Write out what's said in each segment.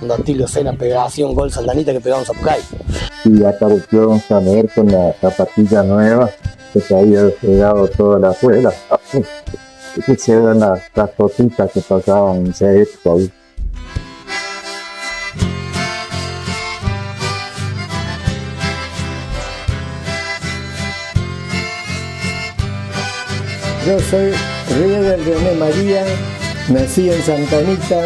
cuando Atilio Sena hacía un gol Santanita que pegaba un Zapucay. Y apareció Don Samer con la zapatilla nueva que se había pegado toda la suela. Y se eran las cositas que pasaban en esa época. Yo soy Rieder René María, nací en Santa Anita,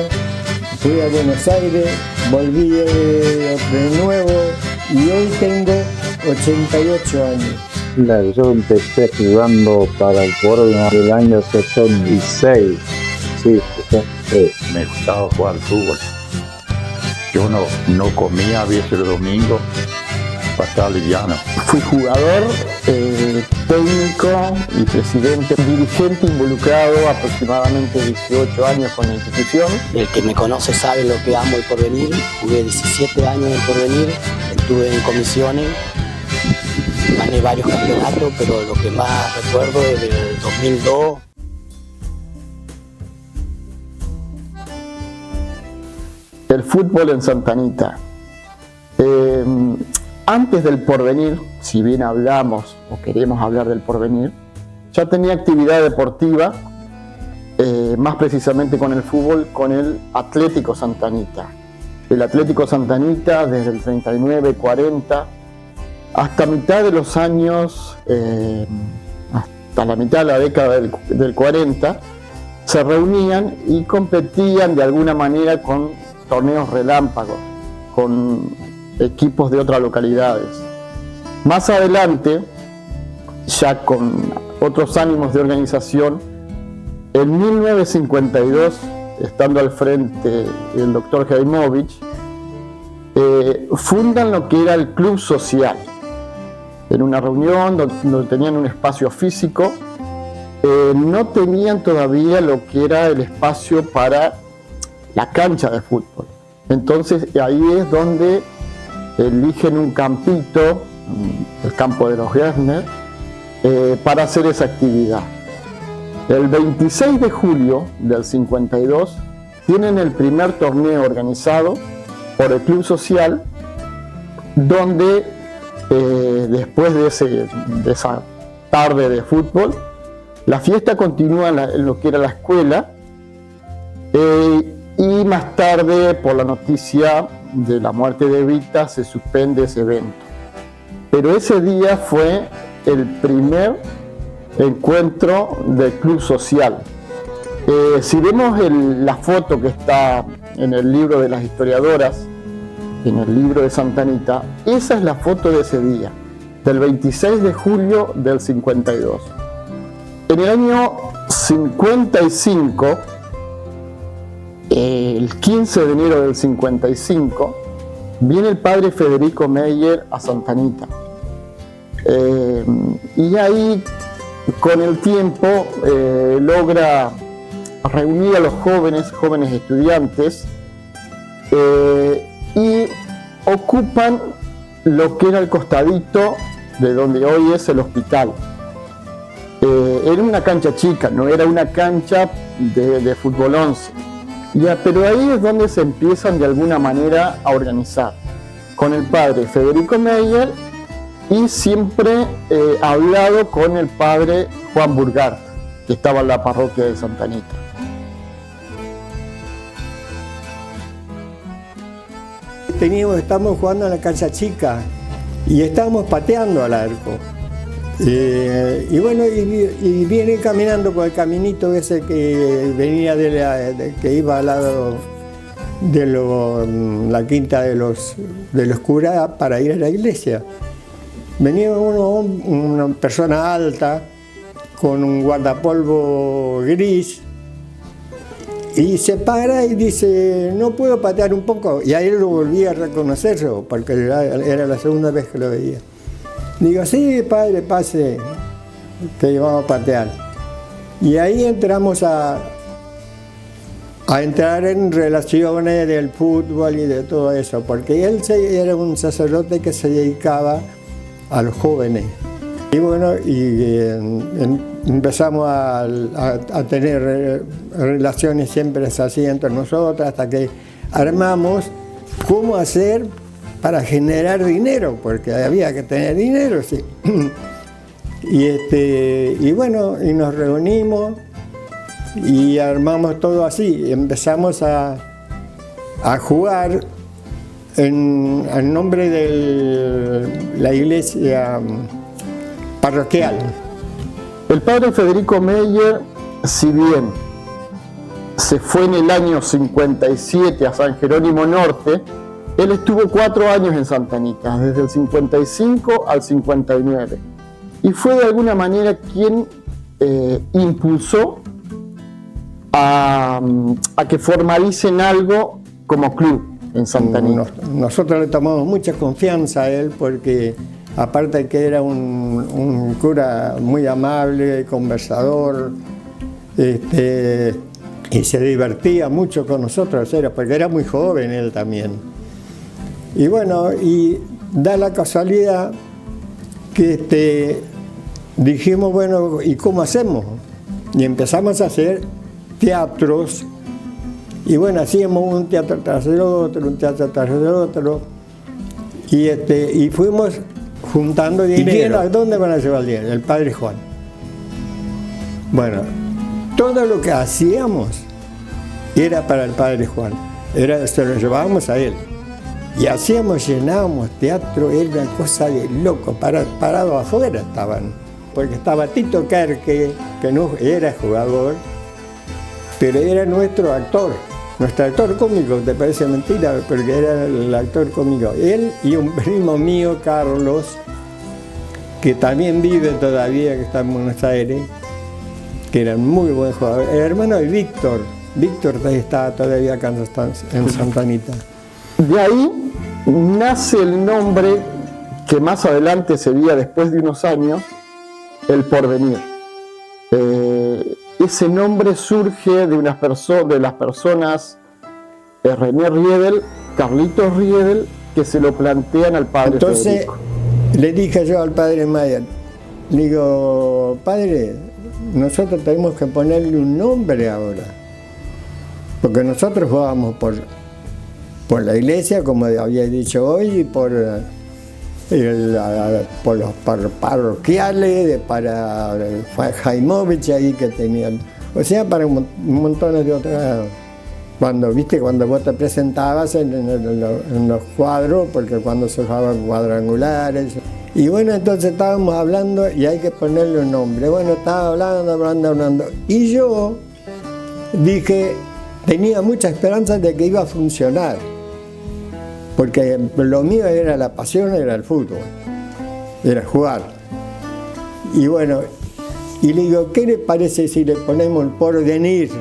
fui a Buenos Aires, volví de nuevo y hoy tengo 88 años. Yo empecé jugando para el Córdoba del año 76. Sí, me gustaba jugar al fútbol. Yo no comía a veces el domingo para estar liviano. Fui jugador, técnico y presidente, dirigente involucrado aproximadamente 18 años con la institución. El que me conoce sabe lo que amo el Porvenir. Jugué 17 años en el Porvenir, estuve en comisiones, gané varios campeonatos, pero lo que más recuerdo es del 2002. El fútbol en Santa Anita. Antes del Porvenir, si bien hablamos o queremos hablar del Porvenir, ya tenía actividad deportiva, más precisamente con el fútbol, con el Atlético Santa Anita. El Atlético Santa Anita desde el 39, 40, hasta mitad de los años, hasta la mitad de la década del 40, se reunían y competían de alguna manera con torneos relámpagos, con equipos de otras localidades. Más adelante, ya con otros ánimos de organización, en 1952, estando al frente el doctor Jaimovich, fundan lo que era el Club Social, en una reunión donde tenían un espacio físico, no tenían todavía lo que era el espacio para la cancha de fútbol. Entonces ahí es donde eligen un campito, el campo de los Gerner, para hacer esa actividad. El 26 de julio del 52 tienen el primer torneo organizado por el Club Social, donde después de esa tarde de fútbol, la fiesta continúa en lo que era la escuela, y más tarde, por la noticia de la muerte de Evita, se suspende ese evento. Pero ese día fue el primer encuentro del Club Social. Si vemos la foto que está en el libro de las historiadoras, en el libro de Santa Anita, esa es la foto de ese día, del 26 de julio del 52. En el año 55, el 15 de enero del 55, viene el padre Federico Meyer a Santa Anita. Y ahí, con el tiempo, logra reunir a los jóvenes estudiantes, y ocupan lo que era el costadito de donde hoy es el hospital. Era una cancha chica, no era una cancha de fútbol 11. Pero ahí es donde se empiezan de alguna manera a organizar, con el padre Federico Meyer y siempre hablado con el padre Juan Burgart, que estaba en la parroquia de Santa Anita. Estamos jugando en la cancha chica y estábamos pateando al arco. Y bueno, y viene caminando por el caminito ese que venía que iba al lado de la quinta de los curas para ir a la iglesia. Venía una persona alta con un guardapolvo gris y se para y dice: no puedo patear un poco. Y ahí lo volví a reconocer yo, porque era la segunda vez que lo veía. Digo: sí, padre, pase, que vamos a patear. Y ahí entramos a entrar en relaciones del fútbol y de todo eso, porque él era un sacerdote que se dedicaba a los jóvenes. Y bueno, empezamos a tener relaciones siempre así entre nosotros, hasta que armamos cómo hacer para generar dinero, porque había que tener dinero, sí. Y bueno, y nos reunimos y armamos todo así. Empezamos a jugar en nombre de la iglesia parroquial. El padre Federico Meyer, si bien se fue en el año 57 a San Jerónimo Norte, él estuvo 4 años en Santa Anita, desde el 55 al 59. Y fue de alguna manera quien impulsó a que formalicen algo como club en Santa Anita. Nosotros le tomamos mucha confianza a él porque, aparte de que era un cura muy amable, conversador, y se divertía mucho con nosotros, porque era muy joven él también. Y bueno, y da la casualidad que dijimos, bueno, ¿y cómo hacemos? Y empezamos a hacer teatros, y bueno, hacíamos un teatro tras el otro, un teatro tras el otro, y fuimos juntando dinero. ¿Y dónde van a llevar el dinero? El padre Juan. Bueno, todo lo que hacíamos era para el padre Juan, se lo llevábamos a él. Y hacíamos, llenábamos teatro, era una cosa de loco, parado afuera estaban. Porque estaba Tito Kerke, que no era jugador, pero era nuestro actor cómico, te parece mentira, porque era el actor cómico. Él y un primo mío, Carlos, que también vive todavía, que está en Buenos Aires, que era un muy buen jugador. El hermano de Víctor está todavía acá en Santa Anita. De ahí nace el nombre que más adelante sería, después de unos años, El Porvenir. Ese nombre surge de las personas René Riedel, Carlitos Riedel, que se lo plantean al padre Federico. Entonces le dije yo al padre Mayer, le digo, padre, nosotros tenemos que ponerle un nombre ahora, porque nosotros jugábamos por la iglesia, como había dicho hoy, y por los parroquiales, para Jaimovich ahí que tenían, o sea, para un montón de otras. Cuando vos te presentabas en los cuadros, porque cuando se jugaban cuadrangulares. Y bueno, entonces estábamos hablando y hay que ponerle un nombre. Bueno, estaba hablando. Y yo dije, tenía mucha esperanza de que iba a funcionar. Porque lo mío era la pasión, era el fútbol, era jugar. Y bueno, y le digo, ¿qué le parece si le ponemos El Porvenir?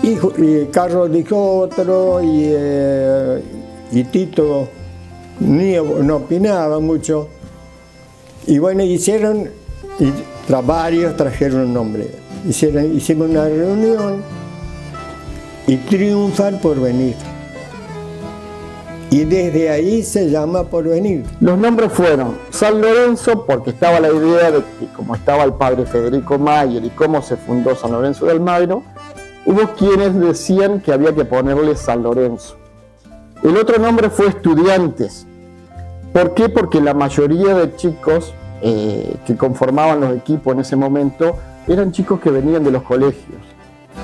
Y Carlos dijo otro, y Tito no opinaba mucho. Y bueno, varios trajeron un nombre. Hicimos una reunión y triunfa El Porvenir. Y desde ahí se llama Porvenir. Los nombres fueron San Lorenzo, porque estaba la idea de que, como estaba el padre Federico Mayer y cómo se fundó San Lorenzo de Almagro, hubo quienes decían que había que ponerle San Lorenzo. El otro nombre fue Estudiantes. ¿Por qué? Porque la mayoría de chicos que conformaban los equipos en ese momento eran chicos que venían de los colegios,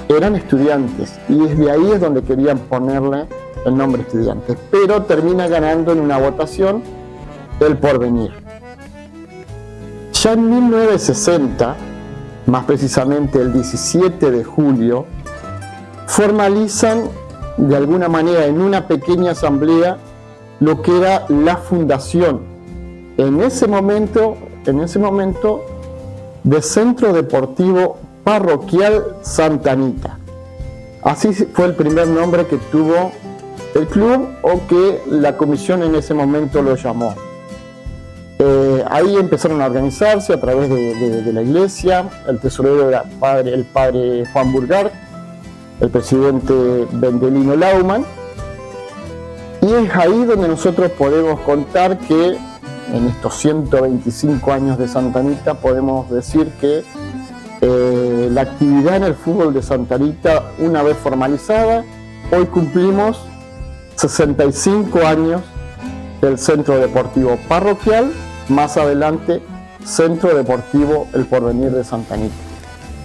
eran estudiantes, y desde ahí es donde querían ponerle el nombre Estudiantes, pero termina ganando en una votación El Porvenir. Ya en 1960, más precisamente el 17 de julio, formalizan de alguna manera en una pequeña asamblea lo que era la fundación, en ese momento de Centro Deportivo Parroquial Santa Anita. Así fue el primer nombre que tuvo el club, o que la comisión en ese momento lo llamó. Ahí empezaron a organizarse a través de la iglesia. El tesorero era el padre Juan Burgard, el presidente Bendelino Laumann, y es ahí donde nosotros podemos contar que en estos 125 años de Santa Anita podemos decir que la actividad en el fútbol de Santa Anita, una vez formalizada, hoy cumplimos 65 años del Centro Deportivo Parroquial, más adelante Centro Deportivo El Porvenir de Santa Anita.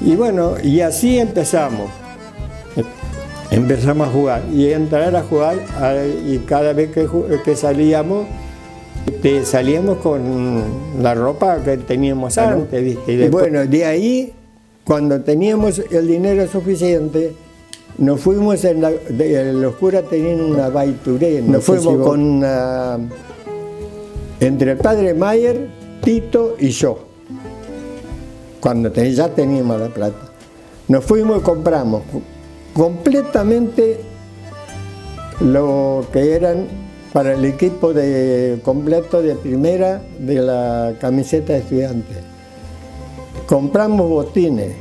Y bueno, y así empezamos. Empezamos a jugar y entrar a jugar y cada vez que salíamos, salíamos con la ropa que teníamos antes, ¿viste? Y después, bueno, de ahí, cuando teníamos el dinero suficiente, nos fuimos, los curas tenían una baituré, nos fuimos con entre el padre Mayer, Tito y yo, cuando ya teníamos la plata. Nos fuimos y compramos completamente lo que eran para el equipo completo de primera de la camiseta de estudiantes. Compramos botines,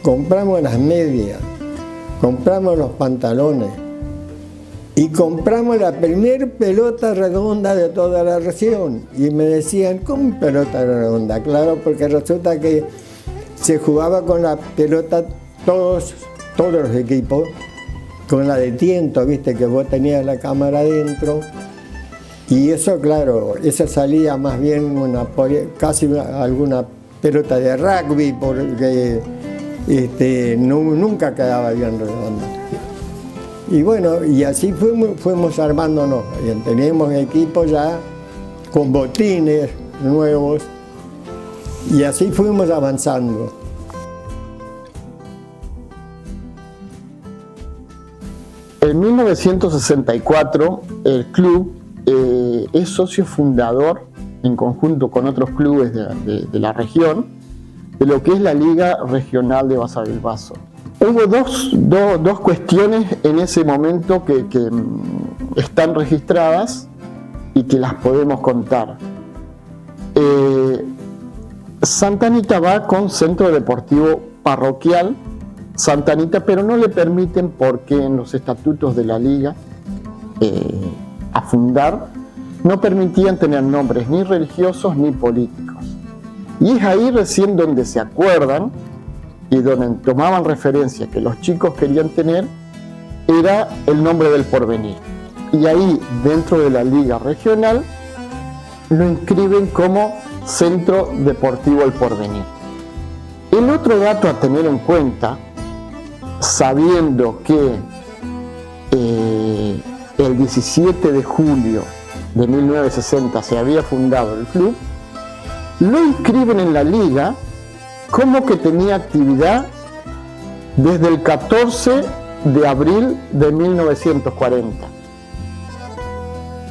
compramos las medias, compramos los pantalones y compramos la primer pelota redonda de toda la región. Y me decían, ¿cómo pelota redonda? Claro, porque resulta que se jugaba con la pelota todos los equipos, con la de tiento, viste, que vos tenías la cámara adentro. Y eso, claro, eso salía más bien casi alguna pelota de rugby, porque nunca quedaba bien redonda. Y bueno, y así fuimos armándonos. Y teníamos equipos ya con botines nuevos, y así fuimos avanzando. En 1964, el club es socio fundador, en conjunto con otros clubes de la región, de lo que es la Liga Regional de Basavilbaso. Hubo dos cuestiones en ese momento que están registradas y que las podemos contar. Santa Anita va con Centro Deportivo Parroquial Santa Anita, pero no le permiten, porque en los estatutos de la liga a fundar no permitían tener nombres ni religiosos ni políticos. Y es ahí recién donde se acuerdan y donde tomaban referencia que los chicos querían tener era el nombre del Porvenir. Y ahí, dentro de la liga regional, lo inscriben como Centro Deportivo El Porvenir. El otro dato a tener en cuenta, sabiendo que el 17 de julio de 1960 se había fundado el club, lo inscriben en la liga como que tenía actividad desde el 14 de abril de 1940.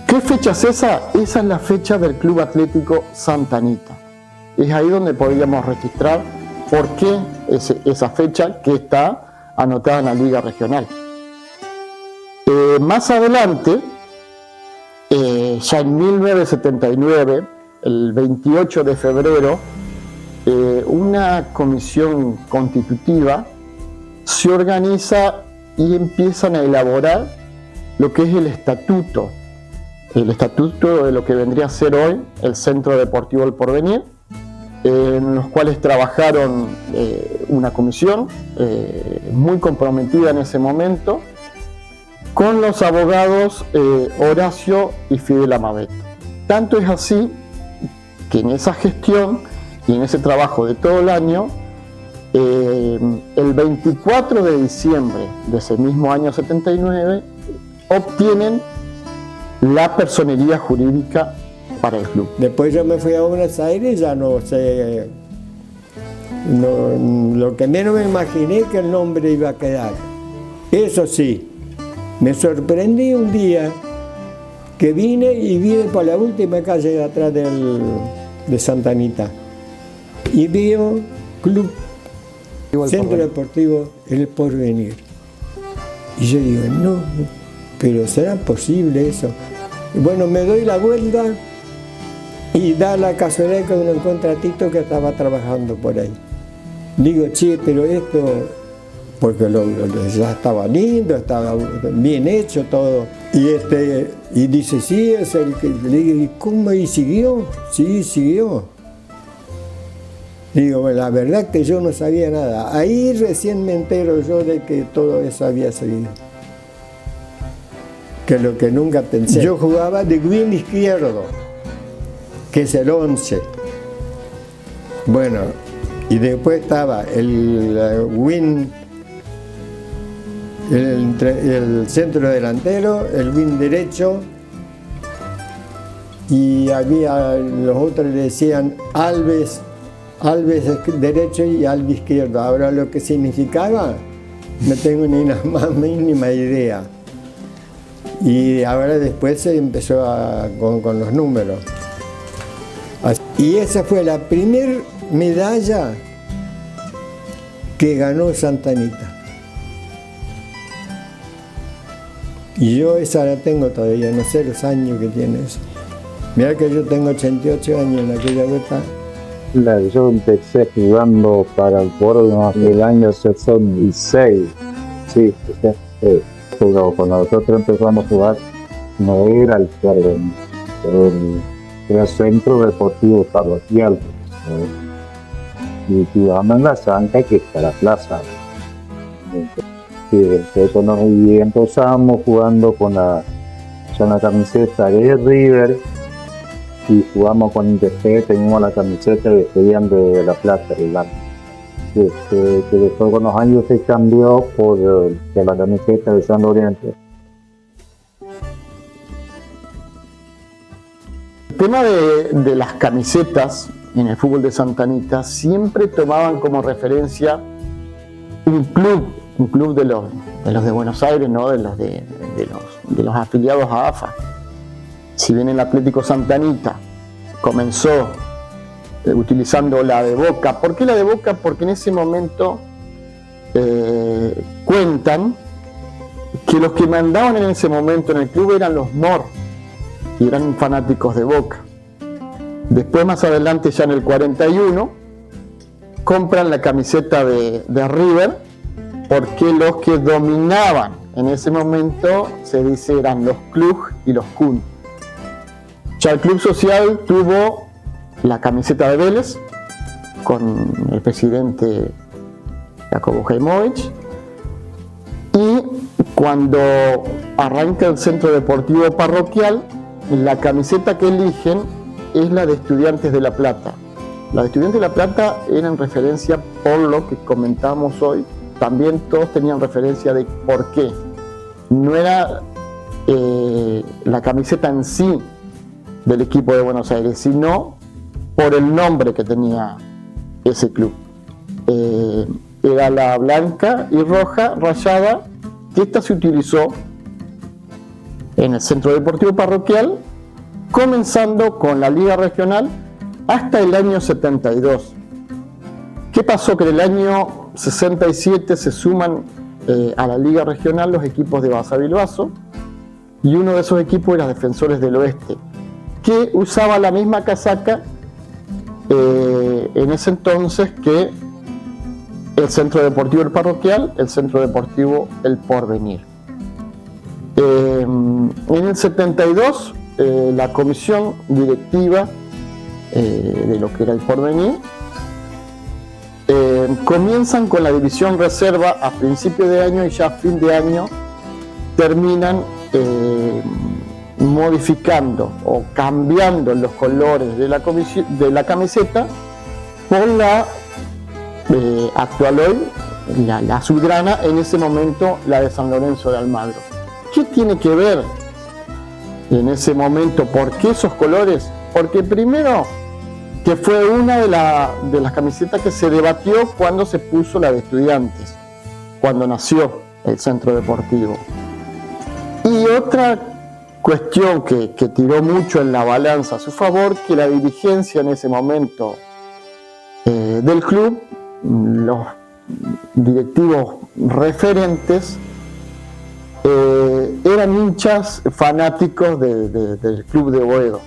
¿Qué fecha es esa? Esa es la fecha del Club Atlético Santa Anita. Es ahí donde podríamos registrar por qué esa fecha que está anotada en la Liga Regional. Más adelante, ya en 1979, el 28 de febrero, una comisión constitutiva se organiza y empiezan a elaborar lo que es el estatuto de lo que vendría a ser hoy el Centro Deportivo El Porvenir, en los cuales trabajaron una comisión muy comprometida en ese momento, con los abogados Horacio y Fidel Amabet. Tanto es así que en esa gestión y en ese trabajo de todo el año, el 24 de diciembre de ese mismo año 79, obtienen la personería jurídica para el club. Después yo me fui a Buenos Aires, ya no sé, lo que menos me imaginé que el nombre iba a quedar. Eso sí, me sorprendí un día que vine por la última calle de atrás de Santa Anita y veo Club Centro Deportivo El Porvenir. Y yo digo, no, pero ¿será posible eso? Y bueno, me doy la vuelta y da la casualidad que uno encuentra a Tito que estaba trabajando por ahí. Digo, che, pero esto, porque ya estaba lindo, estaba bien hecho todo. Y dice, sí, es el que. Le digo, ¿y cómo? ¿Y siguió? Sí, siguió. Digo, la verdad que yo no sabía nada. Ahí recién me entero yo de que todo eso había seguido. que lo que nunca pensé. Yo jugaba de wing izquierdo, que es el 11. Bueno, y después estaba el wing, el centro delantero, el wing derecho, y había, los otros le decían Alves derecho y Alves izquierdo. Ahora lo que significaba, no tengo ni la más mínima idea. Y ahora después se empezó con los números. Y esa fue la primera medalla que ganó Santa Anita. Y yo esa la tengo todavía, no sé los años que tiene eso. Mirá que yo tengo 88 años en aquella vuelta. Yo empecé jugando para el Córdoba en el año 66. Sí, cuando nosotros empezamos a jugar, no era el Córdoba, era el Centro Deportivo Parroquial. Y jugamos en la Santa, que está la plaza. Y empezamos jugando con la camiseta de River. Y jugamos con Indepe, teníamos la camiseta que serían de la Plaza del Blanco. Que después con los años se cambió por la camiseta de San Lorenzo. El tema de las camisetas en el fútbol de Santa Anita siempre tomaban como referencia un club de los de Buenos Aires, ¿no? de los afiliados a AFA. Si bien el Atlético Santa Anita comenzó utilizando la de Boca. ¿Por qué la de Boca? Porque en ese momento cuentan que los que mandaban en ese momento en el club eran los Mor, y eran fanáticos de Boca. Después, más adelante, ya en el 41, compran la camiseta de River, porque los que dominaban en ese momento, se dice, eran los Klug y los Kun. Ya el Club Social tuvo la camiseta de Vélez, con el presidente Jacobo Heimovich, y cuando arranca el Centro Deportivo Parroquial, la camiseta que eligen es la de Estudiantes de La Plata. La de Estudiantes de La Plata era en referencia por lo que comentamos hoy. También todos tenían referencia de por qué. No era la camiseta en sí del equipo de Buenos Aires, sino por el nombre que tenía ese club. Era la blanca y roja rayada, que esta se utilizó en el Centro Deportivo Parroquial, comenzando con la Liga Regional hasta el año 72. ¿Qué pasó? Que en el año 67 se suman a la Liga Regional los equipos de Basavilbaso, y uno de esos equipos era Defensores del Oeste, que usaba la misma casaca en ese entonces que el Centro Deportivo El Parroquial, el Centro Deportivo El Porvenir. En el 72, la comisión directiva de lo que era El Porvenir comienzan con la división reserva a principio de año, y ya a fin de año terminan modificando o cambiando los colores de la camiseta por la actual hoy, la azulgrana, en ese momento la de San Lorenzo de Almagro. ¿Qué tiene que ver en ese momento? ¿Por qué esos colores? Porque primero, que fue una de las camisetas que se debatió cuando se puso la de Estudiantes, cuando nació el Centro Deportivo. Y otra cuestión que tiró mucho en la balanza a su favor, que la dirigencia en ese momento del club, los directivos referentes, eran hinchas fanáticos del club de Boedo.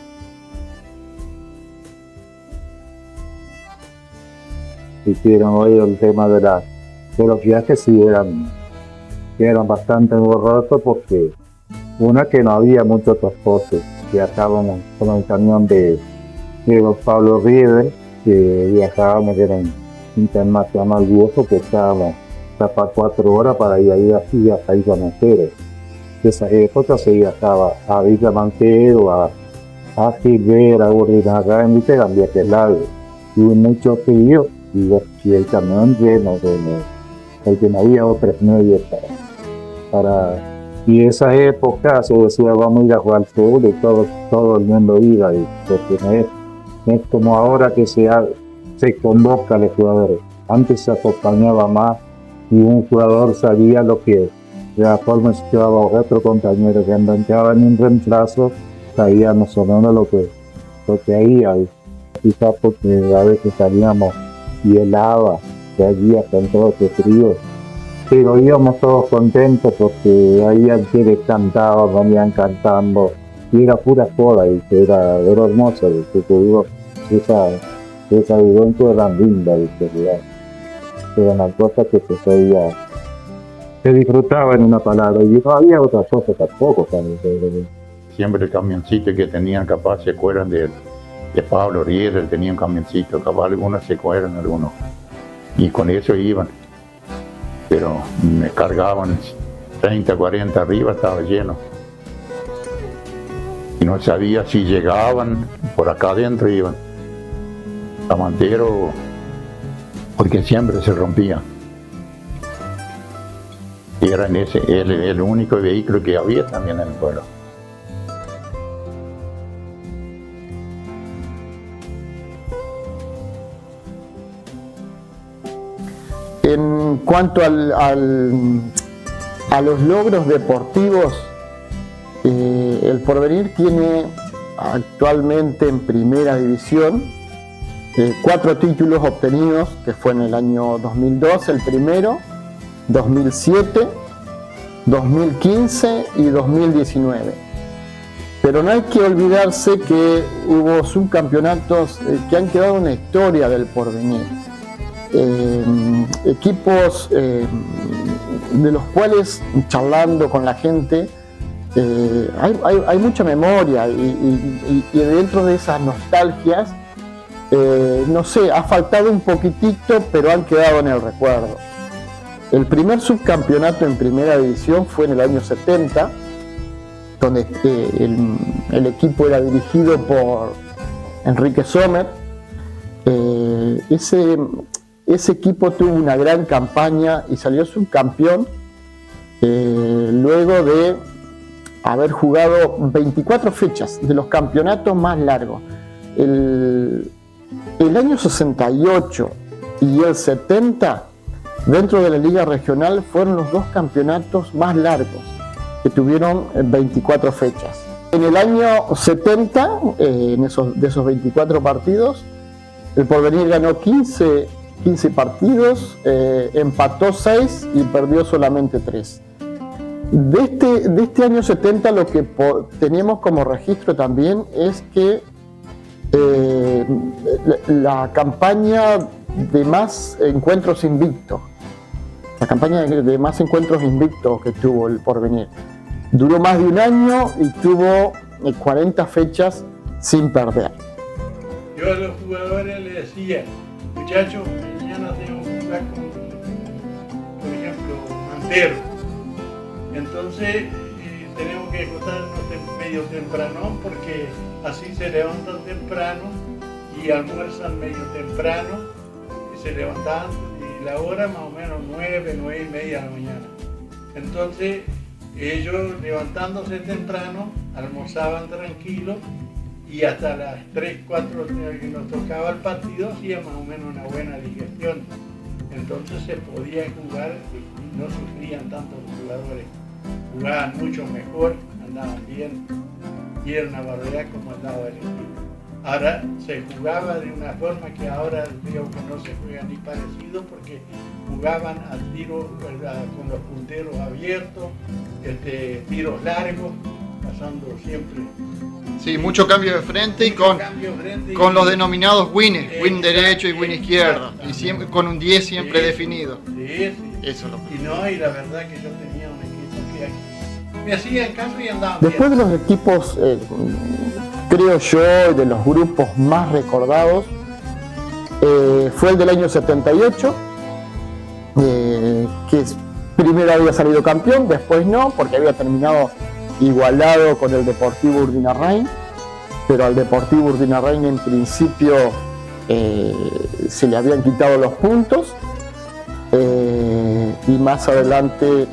Hicieron hoy el tema de los viajes, sí eran bastante borrosos, porque una, que no había mucho transporte. Viajábamos con el camión de Pablo River, que viajábamos, que era internacional Buoso, que estábamos hasta 4 horas para ir ahí hasta Isla Mujeres. de esa época se viajaba a Villa Manquero, a Gilbert, a Urrinagán, y te cambié aquel lado. Tuve mucho frío y el camión lleno porque no había otros medios y esa época se decía vamos a ir a jugar al fútbol y todo el mundo iba, y porque no es como ahora que se convoca a los jugadores. Antes se acompañaba más y un jugador sabía lo que de la forma se llevaba a otro compañero que enganchaba en un reemplazo, sabía más o menos lo que había. Quizás porque a veces salíamos y helaba, que allí con todo ese frío, pero íbamos todos contentos porque había quienes cantaban, venían cantando, y era pura joda, y era hermoso, te digo, esa vivencia era linda, era una cosa que se disfrutaba en una palabra, y no había otra cosa tampoco. Siempre el camioncito que tenían, capaz se acuerdan de Pablo Riera, tenía un camioncito, capaz algunos se acuerdan, algunos, y con eso iban, pero me cargaban 30, 40 arriba, estaba lleno, y no sabía si llegaban, por acá adentro iban, a Mantero, porque siempre se rompía, y era el único vehículo que había también en el pueblo. En cuanto a los logros deportivos, el Porvenir tiene actualmente en primera división 4 títulos obtenidos, que fue en el año 2002 el primero, 2007, 2015 y 2019. Pero no hay que olvidarse que hubo subcampeonatos que han quedado en la historia del Porvenir. Equipos de los cuales, charlando con la gente, hay mucha memoria y dentro de esas nostalgias, no sé, ha faltado un poquitito, pero han quedado en el recuerdo. El primer subcampeonato en primera división fue en el año 70, donde el equipo era dirigido por Enrique Sommer. Ese equipo tuvo una gran campaña y salió subcampeón luego de haber jugado 24 fechas de los campeonatos más largos. El año 68 y el 70, dentro de la Liga Regional, fueron los 2 campeonatos más largos, que tuvieron 24 fechas. En el año 70, de esos 24 partidos, el Porvenir ganó 15 partidos, empató 6 y perdió solamente 3. De este año 70 lo que tenemos como registro también es que la campaña de más encuentros invictos, que tuvo el Porvenir, duró más de un año y tuvo 40 fechas sin perder. Yo a los jugadores les decía, muchachos, mañana tengo que jugar con, por ejemplo, Mantero. Entonces tenemos que acostarnos medio temprano porque así se levantan temprano y almuerzan medio temprano y se levantan y la hora más o menos 9, 9 y media de la mañana. Entonces ellos levantándose temprano almorzaban tranquilos y hasta las 3, 4 que nos tocaba el partido hacía más o menos una buena digestión. Entonces se podía jugar y no sufrían tanto los jugadores. Jugaban mucho mejor, andaban bien y era una barbaridad como andaba el equipo. Ahora se jugaba de una forma que ahora veo que no se juega ni parecido porque jugaban a tiro con los punteros abiertos, tiros largos, pasando siempre. Sí, mucho cambio de frente y con los denominados wins, win derecho y win izquierdo, y siempre con un 10 siempre definido. Sí. Eso es lo que... Y la verdad que yo tenía un equipo que me hacían cambio y andaban Después bien. de los equipos, creo yo, de los grupos más recordados, fue el del año 78, que Primero había salido campeón, después no, porque había terminado igualado con el Deportivo Urdinarrain, pero al Deportivo Urdinarrain en principio se le habían quitado los puntos, y más adelante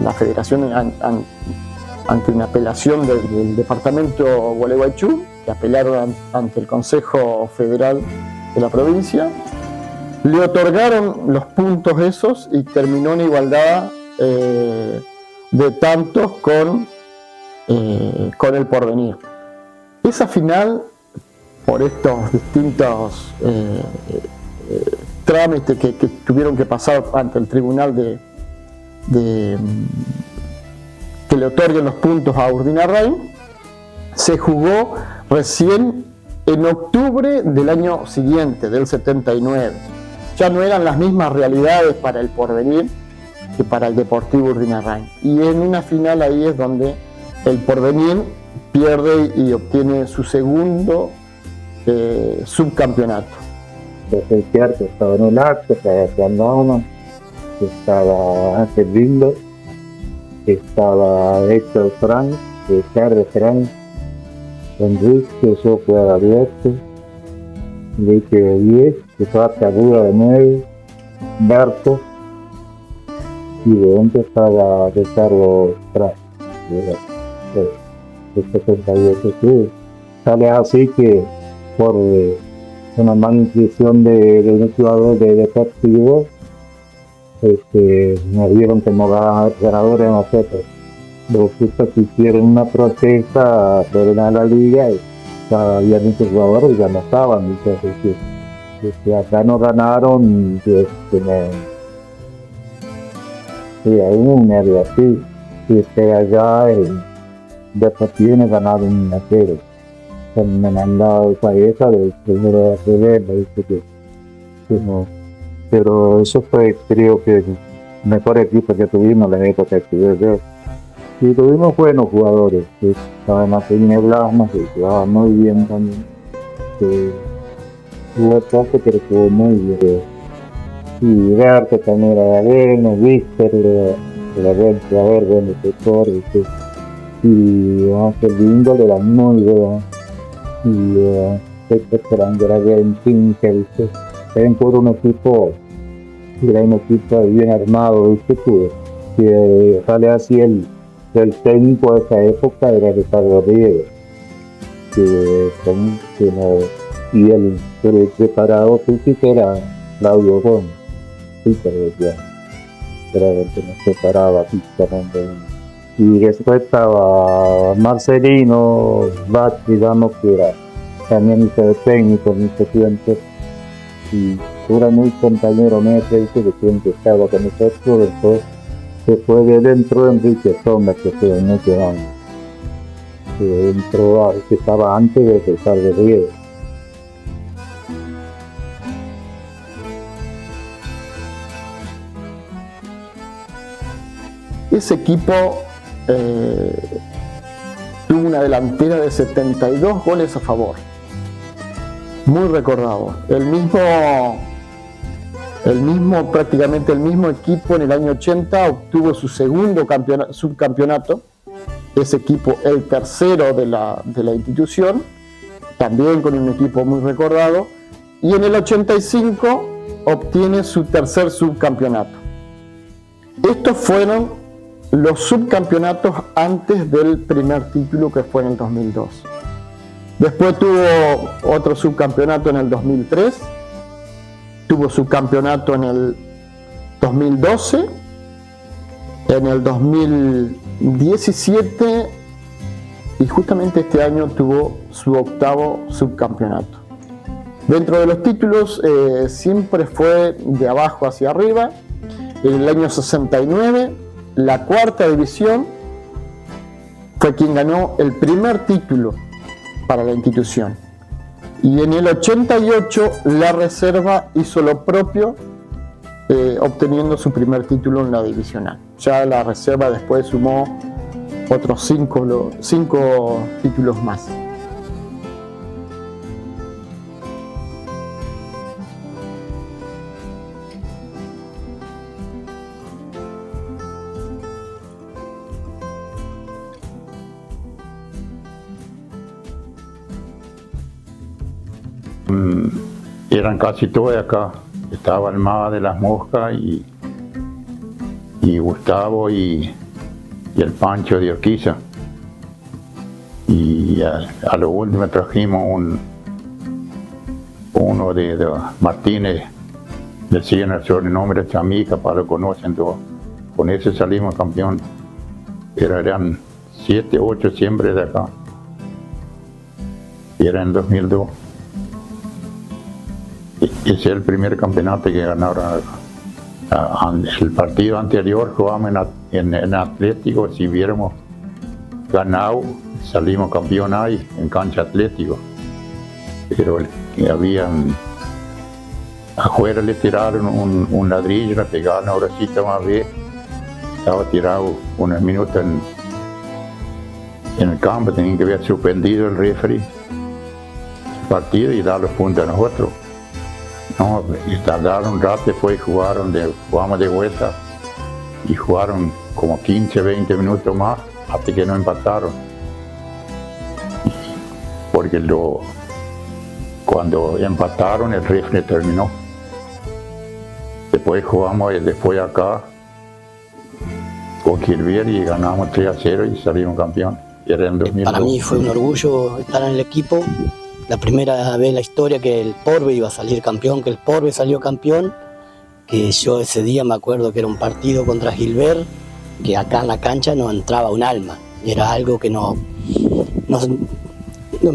la federación, ante una apelación del departamento Gualeguaychú, que apelaron ante el Consejo Federal de la provincia, le otorgaron los puntos esos y terminó en igualdad de tantos con el Porvenir. Esa final, por estos distintos trámites que tuvieron que pasar ante el tribunal que le otorguen los puntos a Urdinarrain, se jugó recién en octubre del año siguiente, del 79. Ya no eran las mismas realidades para el Porvenir que para el Deportivo Urdinarrain. Y en una final ahí es donde el Porvenir pierde y obtiene su segundo subcampeonato. Desde que estaba en el acto, estaba Juan Naumann, estaba Ángel Lindo, estaba Héctor Frank, Ricardo Frank, Enrique Sopla Gaviete, Enrique de 10, estaba Cadura de 9, Berto, y de donde estaba Ricardo Frank, de 78, sí. Sale así que por una malnutrición de un jugador de Deportivo, nos dieron como ganadores a nosotros. Los chicos hicieron una protesta por la liga y había muchos jugadores y ya no estaban. Entonces, acá no ganaron, hay un nervio así. Y allá en Deportivo me ganaron 1-0. Me mandaba esa del primero de febrero, no. Pero eso fue, creo que, el mejor equipo que tuvimos en la época que yo. Y tuvimos buenos jugadores, estaban a Peña Blasma, que jugaba muy bien también. Jugó poco, pero jugó muy bien. Y Berto también era bueno, Víctor era buen jugador, buen defensor. Y Ángel Lindo era muy bueno. Y esperando era bien Tinker, eran por un equipo bien armado, que sale así el técnico de esa época era Ricardo Riego, y el preparado físico era Claudio Gómez, era el que nos preparaba físicamente. Y después estaba Marcelino Bach, digamos, que era también hizo de técnico en ese tiempo, y era muy compañero nuestro, que siempre estaba con nosotros. Después se fue de dentro Enrique Sommer, que fue en ese año, que entró, que estaba antes de Ricardo Riego. Ese equipo tuvo una delantera de 72 goles a favor, muy recordado. Prácticamente el mismo equipo en el año 80 obtuvo su segundo subcampeonato, ese equipo el tercero de la institución, también con un equipo muy recordado, y en el 85 obtiene su tercer subcampeonato. Estos fueron los subcampeonatos antes del primer título, que fue en el 2002. Después tuvo otro subcampeonato en el 2003, tuvo subcampeonato en el 2012, en el 2017 y justamente este año tuvo su octavo subcampeonato. Dentro de los títulos siempre fue de abajo hacia arriba. En el año 69, la cuarta división fue quien ganó el primer título para la institución. Y en el 88 la reserva hizo lo propio, obteniendo su primer título en la divisional. Ya la reserva después sumó otros 5 títulos más. Eran casi todos de acá. Estaba el Maga de las Moscas y Gustavo y el Pancho de Urquiza. Y a lo último trajimos uno de Martínez, decían el sobrenombre Chamica, para lo conocen todos. Con ese salimos campeón. Pero eran 7, 8 siempre de acá. Y era en 2002. Ese es el primer campeonato que ganaron. El partido anterior jugábamos en Atlético. Si hubiéramos ganado, salimos campeón ahí, en cancha Atlético. Pero afuera le tiraron un ladrillo, le pegaron una horacita más vez. Estaba tirado unos minutos en el campo, tenían que haber suspendido el referee el partido y dar los puntos a nosotros. No, y tardaron un rato, después jugamos de vuelta y jugaron como 15, 20 minutos más hasta que no empataron. Porque cuando empataron el referee terminó. Después jugamos después acá con Gilbert y ganamos 3-0 y salimos campeón. Era en 2002. Para mí fue un orgullo estar en el equipo. La primera vez en la historia que el Porbe iba a salir campeón, que el Porbe salió campeón, que yo ese día me acuerdo que era un partido contra Gilbert, que acá en la cancha no entraba un alma. Era algo que no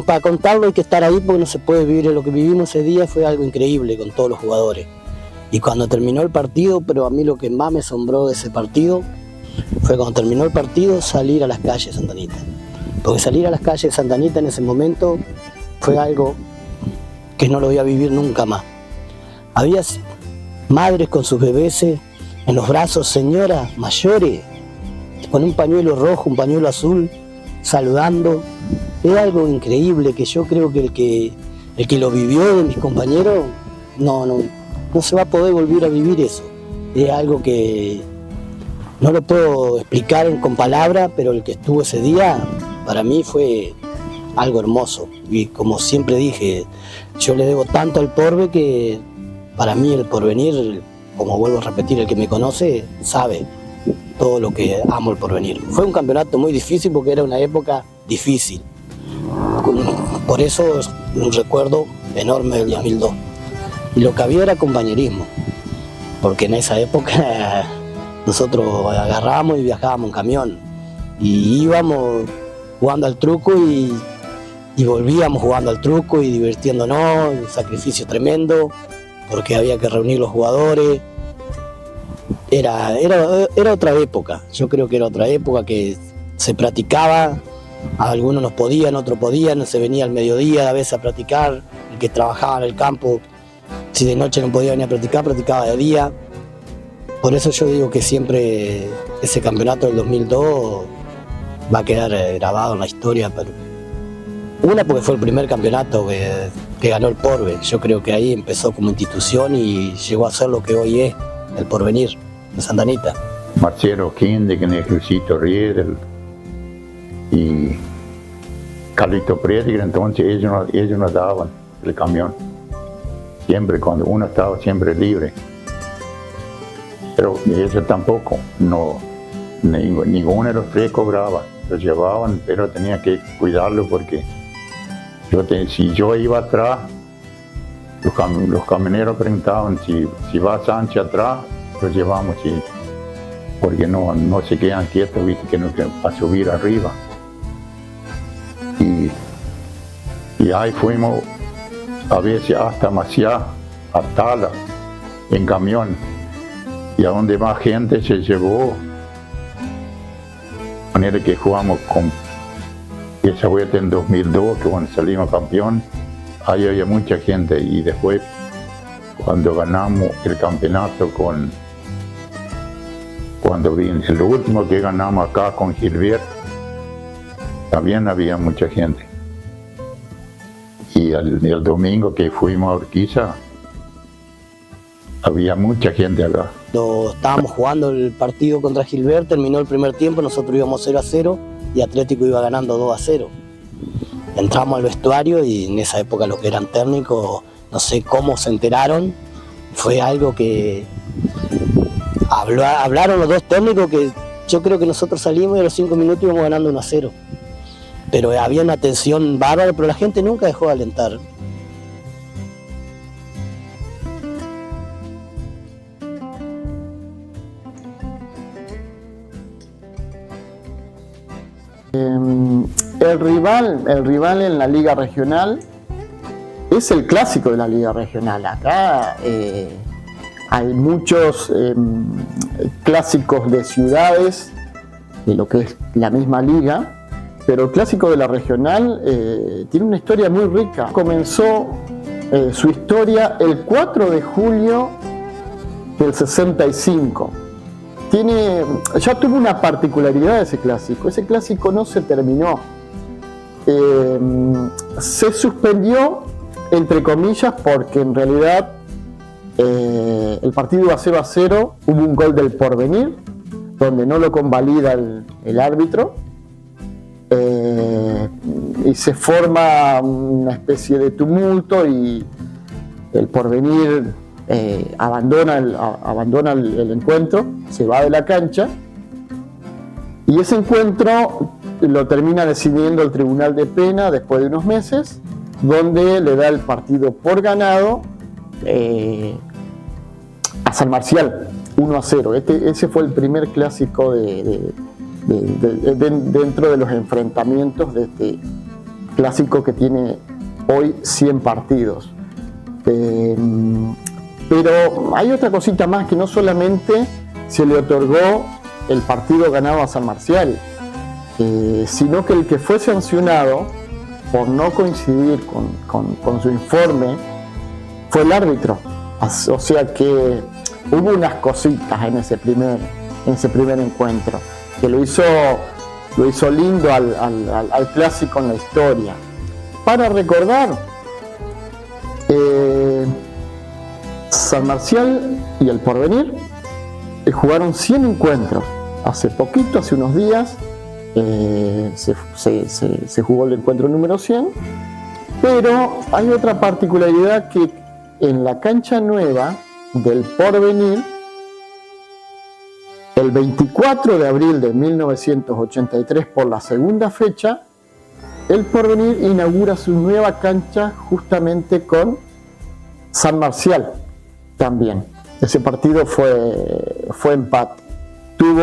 para contarlo hay que estar ahí porque no se puede vivir. Lo que vivimos ese día fue algo increíble con todos los jugadores. Y cuando terminó el partido, pero a mí lo que más me asombró de ese partido fue cuando terminó el partido salir a las calles de Santa Anita. Porque salir a las calles de Santa Anita en ese momento fue algo que no lo voy a vivir nunca más. Había madres con sus bebés en los brazos, señoras mayores, con un pañuelo rojo, un pañuelo azul, saludando. Era algo increíble que yo creo que el que lo vivió de mis compañeros no se va a poder volver a vivir eso. Es algo que no lo puedo explicar con palabras, pero el que estuvo ese día para mí fue algo hermoso. Y como siempre dije, yo le debo tanto al Porbe que para mí el Porvenir, como vuelvo a repetir, el que me conoce sabe todo lo que amo el Porvenir. Fue un campeonato muy difícil porque era una época difícil. Por eso es un recuerdo enorme del 2002. Y lo que había era compañerismo, porque en esa época nosotros agarrábamos y viajábamos en camión y íbamos jugando al truco y volvíamos jugando al truco y divirtiéndonos, un sacrificio tremendo porque había que reunir los jugadores. Era otra época, yo creo que era otra época que se practicaba, algunos no podían, otros podían, se venía al mediodía a veces a practicar, el que trabajaba en el campo, si de noche no podía venir a practicar, practicaba de día. Por eso yo digo que siempre ese campeonato del 2002 va a quedar grabado en la historia. Pero una, porque fue el primer campeonato que ganó el Porbe. Yo creo que ahí empezó como institución y llegó a ser lo que hoy es el Porvenir de Santa Anita. Marcelo Quinde, que en el Ejército Riedel, y Carlito Preti, entonces ellos nos daban el camión. Siempre, cuando uno estaba siempre libre. Pero ellos tampoco, ninguno de los tres cobraba. Los llevaban, pero tenía que cuidarlo porque si yo iba atrás, los camioneros preguntaban si va Sánchez atrás, los llevamos, porque no se quedan quietos, viste, que para subir arriba. Y ahí fuimos a veces hasta Maciá, a Tala, en camión, y a donde más gente se llevó. De manera que jugamos con esa vuelta en 2002, que cuando salimos campeón, ahí había mucha gente. Y después, cuando ganamos el campeonato cuando vino el último que ganamos acá con Gilbert, también había mucha gente. Y el domingo que fuimos a Urquiza, había mucha gente acá. Cuando estábamos jugando el partido contra Gilbert, terminó el primer tiempo, nosotros íbamos 0-0 y Atlético iba ganando 2-0. entramos al vestuario y en esa época los que eran técnicos, no sé cómo se enteraron, fue algo que hablaron los dos técnicos que yo creo que nosotros salimos y a los 5 minutos íbamos ganando 1-0. Pero había una tensión bárbara, pero la gente nunca dejó de alentar. El rival en la liga regional es el clásico de la liga regional. Acá hay muchos clásicos de ciudades, de lo que es la misma liga, pero el clásico de la regional tiene una historia muy rica. Comenzó su historia el 4 de julio del 65. Ya tuvo una particularidad ese clásico no se terminó. Se suspendió, entre comillas, porque en realidad el partido iba 0-0, hubo un gol del Porvenir, donde no lo convalida el árbitro, y se forma una especie de tumulto y el Porvenir abandona el encuentro, se va de la cancha, y ese encuentro lo termina decidiendo el Tribunal de Pena después de unos meses, donde le da el partido por ganado a San Marcial, 1-0. Ese fue el primer clásico dentro de los enfrentamientos de este clásico que tiene hoy 100 partidos. Pero hay otra cosita más, que no solamente se le otorgó el partido ganado a San Marcial, sino que el que fue sancionado por no coincidir con su informe fue el árbitro. O sea que hubo unas cositas en ese primer encuentro que lo hizo lindo al clásico en la historia. Para recordar, San Marcial y el Porvenir jugaron 100 encuentros. Hace poquito, hace unos días, se jugó el encuentro número 100, pero hay otra particularidad, que en la cancha nueva del Porvenir, el 24 de abril de 1983, por la segunda fecha, el Porvenir inaugura su nueva cancha justamente con San Marcial también. Ese partido fue empate. Tuvo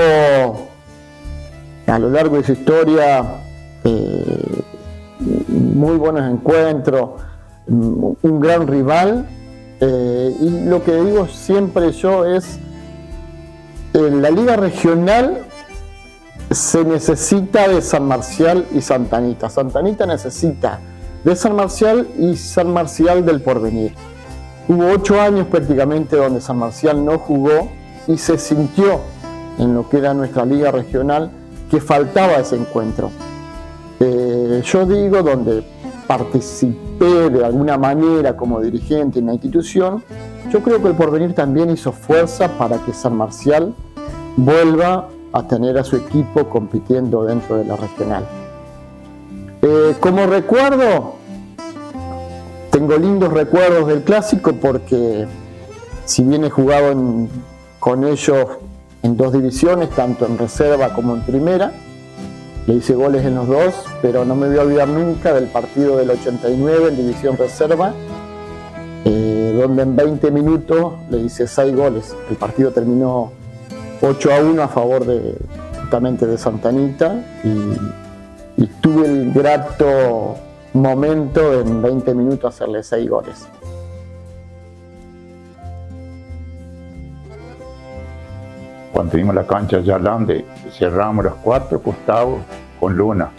a lo largo de su historia muy buenos encuentros, un gran rival, y lo que digo siempre yo es, en la liga regional se necesita de San Marcial y Santa Anita. Santa Anita necesita de San Marcial y San Marcial del Porvenir. Hubo 8 años prácticamente donde San Marcial no jugó y se sintió en lo que era nuestra liga regional que faltaba ese encuentro. Yo digo, donde participé de alguna manera como dirigente en la institución, yo creo que el Porvenir también hizo fuerza para que San Marcial vuelva a tener a su equipo compitiendo dentro de la regional. Como recuerdo, tengo lindos recuerdos del clásico, porque si bien he jugado con ellos en 2 divisiones, tanto en reserva como en primera, le hice goles en los 2, pero no me voy a olvidar nunca del partido del 89 en división reserva, donde en 20 minutos le hice 6 goles. El partido terminó 8-1 a favor justamente de Santa Anita, y tuve el grato momento de en 20 minutos hacerle 6 goles. Cuando tuvimos la cancha ya grande, cerramos los 4 costados con lonas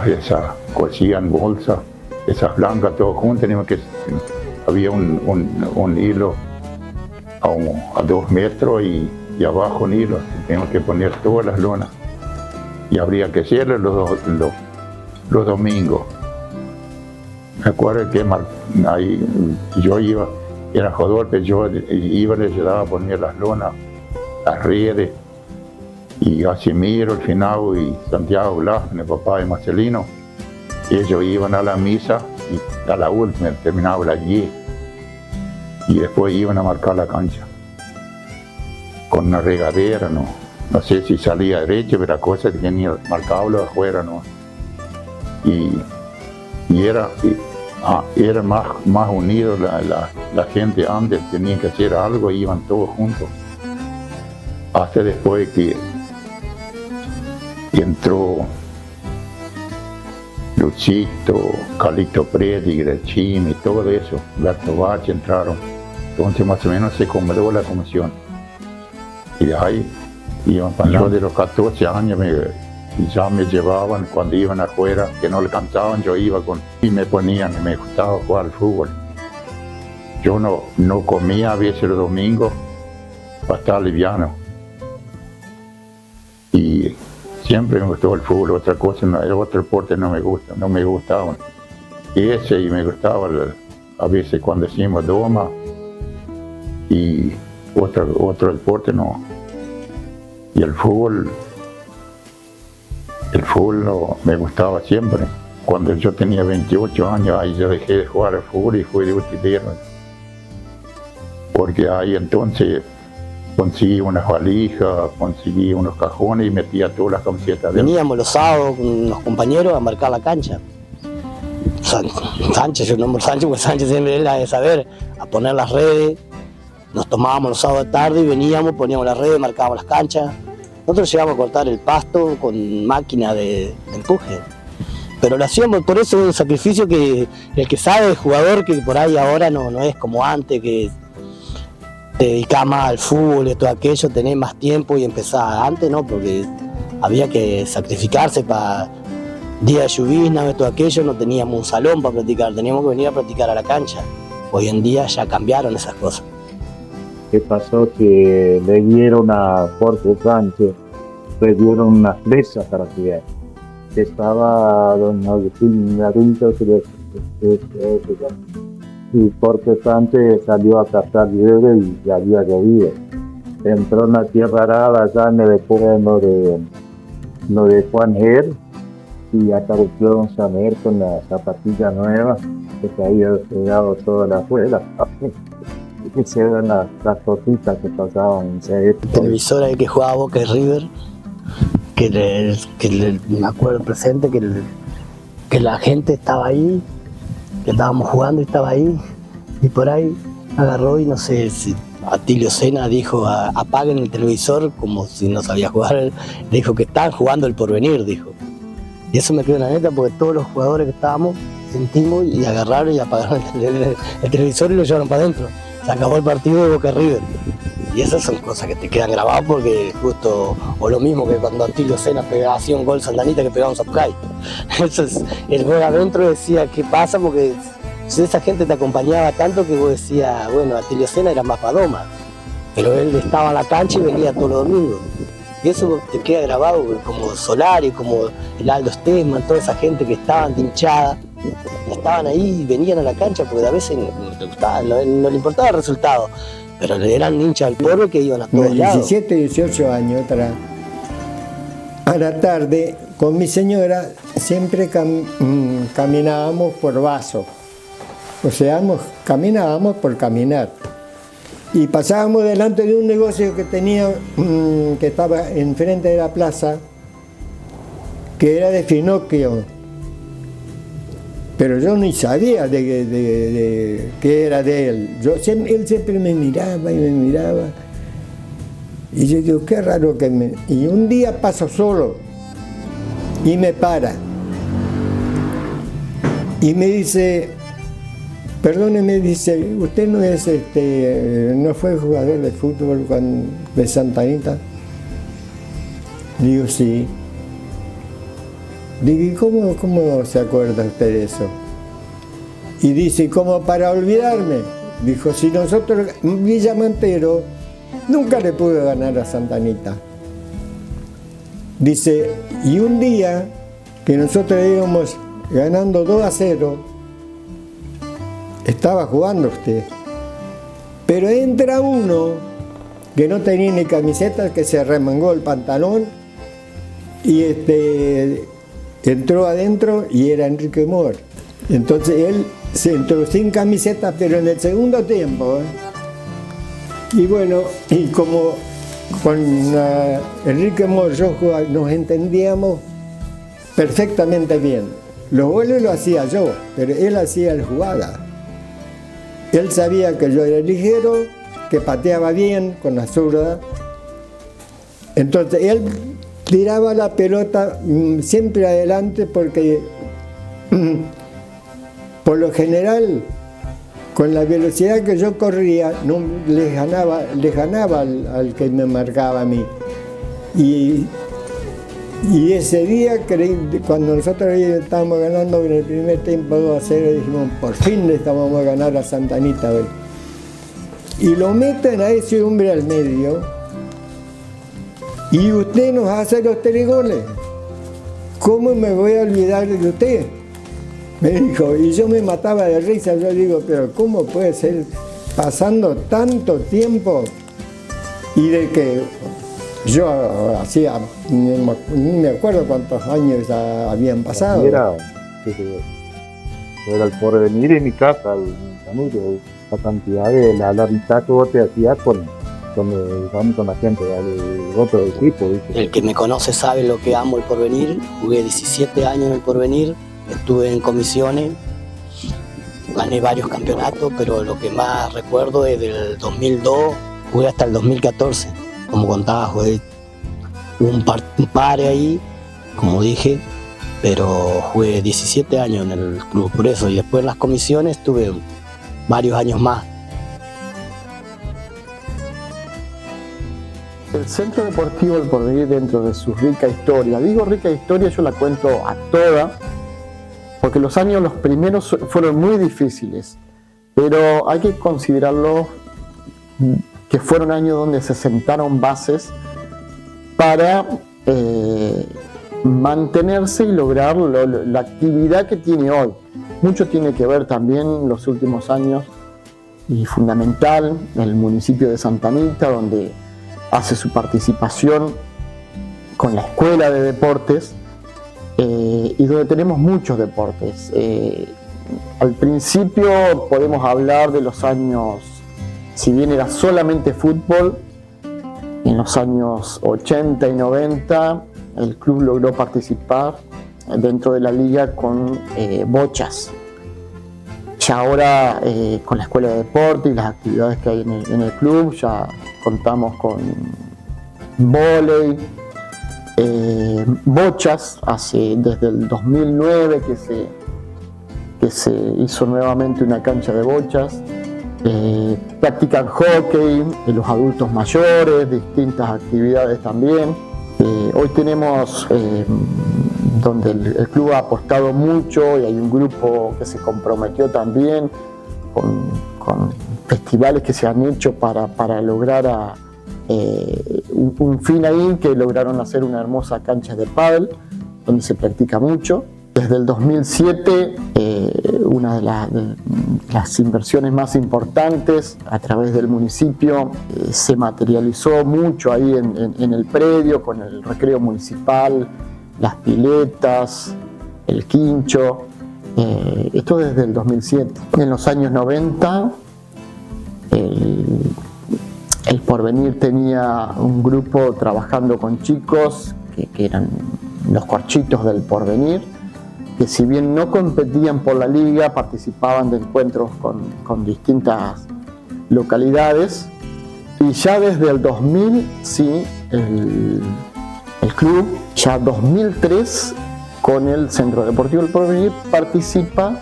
esas cosían bolsas, esas blancas, todo juntas. Había un hilo a 2 metros y abajo un hilo, teníamos que poner todas las lonas, y habría que hacerlo los domingos. Me acuerdo que ahí yo era jugador, pero yo iba y le ayudaba a poner las lonas, las redes, y Casimiro, el Finado y Santiago Blas, mi papá y Marcelino, ellos iban a la misa y a la última terminaba la allí y después iban a marcar la cancha con una regadera, no sé si salía derecho, pero la cosa es que tenía marcado afuera, ¿no? Y era más unido la gente antes, tenía que hacer algo y iban todos juntos. Hasta después que entró Luchito, Calixto Preti, Grechín y todo eso, Gato Bach entraron. Entonces más o menos se acomodó la comisión. Y ahí iban pasando de los 14 años y ya me llevaban cuando iban afuera, que no alcanzaban, yo iba y me ponían, y me gustaba jugar al fútbol. Yo no comía a veces los domingos para estar liviano. Y siempre me gustó el fútbol, otra cosa, otro deporte no me gustaban. Y me gustaba a veces cuando hacíamos doma y otro deporte no. Y el fútbol no, me gustaba siempre. Cuando yo tenía 28 años, ahí yo dejé de jugar al fútbol y fui de utilero. Porque ahí entonces conseguí unas valijas, conseguí unos cajones y metía todas las camisetas. Veníamos los sábados con los compañeros a marcar la cancha. Sánchez, yo nombro Sánchez porque Sánchez siempre era de saber, a poner las redes. Nos tomábamos los sábados de tarde y veníamos, poníamos las redes, marcábamos las canchas. Nosotros llegamos a cortar el pasto con máquina de empuje. Pero lo hacíamos, por eso es un sacrificio que el que sabe, el jugador, que por ahí ahora no es como antes, que te dedicás más al fútbol y todo aquello, tenés más tiempo y empezás. Antes no, porque había que sacrificarse para día de llovizna, todo aquello, no teníamos un salón para practicar, teníamos que venir a practicar a la cancha. Hoy en día ya cambiaron esas cosas. ¿Qué pasó? Que le dieron a Jorge Sánchez, le dieron una presa para criar. Estaba don Agustín Garinto, y Jorge Sánchez salió a cazar liebre y ya había llovido. Entró en la tierra arada allá en el pueblo de Juan Ger y apareció don Samer con la zapatilla nueva que se había despegado toda la suela. Que se eran las cositas que pasaban. El televisor ahí que jugaba Boca y River, me acuerdo presente que la gente estaba ahí, que estábamos jugando y estaba ahí, y por ahí agarró y no sé si Atilio Sena dijo apaguen el televisor como si no sabía jugar, dijo que estaban jugando el porvenir, dijo. Y eso me quedó en la neta porque todos los jugadores que estábamos sentimos y agarraron y apagaron el televisor y lo llevaron para adentro. Se acabó el partido de Boca River. Y esas son cosas que te quedan grabadas porque justo, o lo mismo que cuando Atilio Sena hacía un gol Santanita que pegaba un Zapcay. Eso es, el gol adentro decía, ¿qué pasa? Porque esa gente te acompañaba tanto que vos decías, bueno, Atilio Sena era más padoma, pero él estaba en la cancha y venía todos los domingos. Y eso te queda grabado como Solari, como el Aldo Stesman, toda esa gente que estaban hinchada. Estaban ahí y venían a la cancha porque a veces no le importaba el resultado, pero eran hinchas del pueblo que iban a todos lados. 17, 18 años atrás, a la tarde, con mi señora siempre caminábamos por vaso, o sea, caminábamos por caminar. Y pasábamos delante de un negocio que tenía, que estaba enfrente de la plaza, que era de Finocchio. Pero yo ni sabía de qué era de él. Él siempre me miraba y me miraba. Y yo digo, qué raro que me... Y un día paso solo y me para. Y me dice, perdóneme, dice, ¿usted no es no fue jugador de fútbol de Santa Anita? Digo, sí. Digo, ¿y cómo se acuerda usted de eso? Y dice, como para olvidarme. Dijo, si nosotros, Villa Montero, nunca le pudo ganar a Santa Anita. Dice, y un día que nosotros íbamos ganando 2-0, estaba jugando usted. Pero entra uno que no tenía ni camiseta, que se remangó el pantalón y entró adentro y era Enrique Mor. Entonces él se entró sin camiseta, pero en el segundo tiempo. Y bueno, y como con Enrique Mor yo nos entendíamos perfectamente bien. Los goles lo hacía yo, pero él hacía la jugada. Él sabía que yo era ligero, que pateaba bien con la zurda. Entonces él tiraba la pelota siempre adelante porque por lo general con la velocidad que yo corría no les ganaba al que me marcaba a mí. Y ese día, cuando nosotros estábamos ganando en el primer tiempo 2-0, dijimos, por fin le estábamos a ganar a Santa Anita. Y lo meten a ese hombre al medio, y usted nos hace los 3 goles. ¿Cómo me voy a olvidar de usted? Me dijo, y yo me mataba de risa. Yo digo, pero ¿cómo puede ser pasando tanto tiempo y de que yo hacía, ni me acuerdo cuántos años ya habían pasado? Era el porvenir en mi casa, la cantidad de la mitad que vos te hacías con la gente del otro equipo, ¿viste? El que me conoce sabe lo que amo el porvenir. Jugué 17 años en el porvenir, estuve en comisiones, gané varios campeonatos, pero lo que más recuerdo es del 2002, jugué hasta el 2014. Como contaba, jugué un par ahí, como dije, pero jugué 17 años en el club, por eso. Y después en las comisiones tuve varios años más. El Centro Deportivo El Porvenir, dentro de su rica historia, digo rica historia, yo la cuento a toda, porque los primeros fueron muy difíciles, pero hay que considerarlos que fueron años donde se sentaron bases para mantenerse y lograr la actividad que tiene hoy. Mucho tiene que ver también los últimos años, y fundamental, el municipio de Santa Anita, donde hace su participación con la escuela de deportes, y donde tenemos muchos deportes. Al principio podemos hablar de los años, si bien era solamente fútbol, en los años 80 y 90 el club logró participar dentro de la liga con bochas. Ya ahora, con la escuela de deporte y las actividades que hay en el club, ya contamos con vóley, bochas, desde el 2009 que se hizo nuevamente una cancha de bochas. Practican hockey, los adultos mayores, distintas actividades también. Hoy tenemos donde el club ha apostado mucho, y hay un grupo que se comprometió también con festivales que se han hecho para lograr un fin ahí, que lograron hacer una hermosa cancha de pádel donde se practica mucho. Desde el 2007, una de las inversiones más importantes a través del municipio se materializó mucho ahí en el predio, con el recreo municipal, las piletas, el quincho. Esto desde el 2007. En los años 90, el Porvenir tenía un grupo trabajando con chicos que eran los Corchitos del Porvenir, que si bien no competían por la liga, participaban de encuentros con distintas localidades. Y ya desde el 2000, sí, el club, ya 2003, con el Centro Deportivo El Porvenir, participa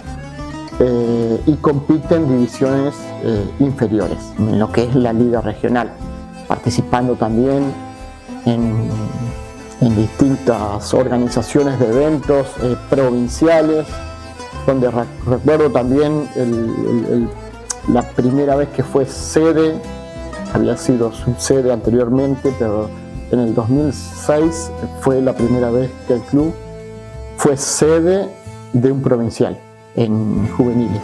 y compite en divisiones inferiores, en lo que es la liga regional, participando también en distintas organizaciones de eventos provinciales, donde recuerdo también la primera vez que fue sede, había sido su sede anteriormente, pero en el 2006 fue la primera vez que el club fue sede de un provincial en juveniles.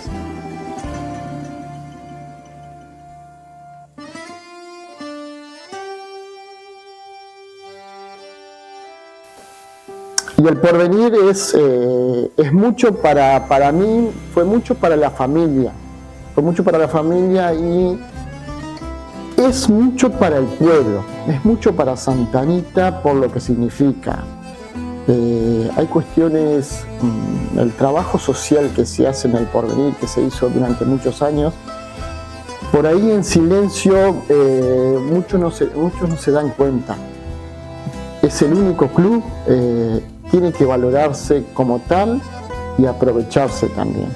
Y el porvenir es mucho para mí, fue mucho para la familia. Fue mucho para la familia y es mucho para el pueblo, es mucho para Santa Anita por lo que significa. Hay cuestiones, el trabajo social que se hace en el porvenir, que se hizo durante muchos años, por ahí en silencio muchos no se dan cuenta. Es el único club, tiene que valorarse como tal y aprovecharse también.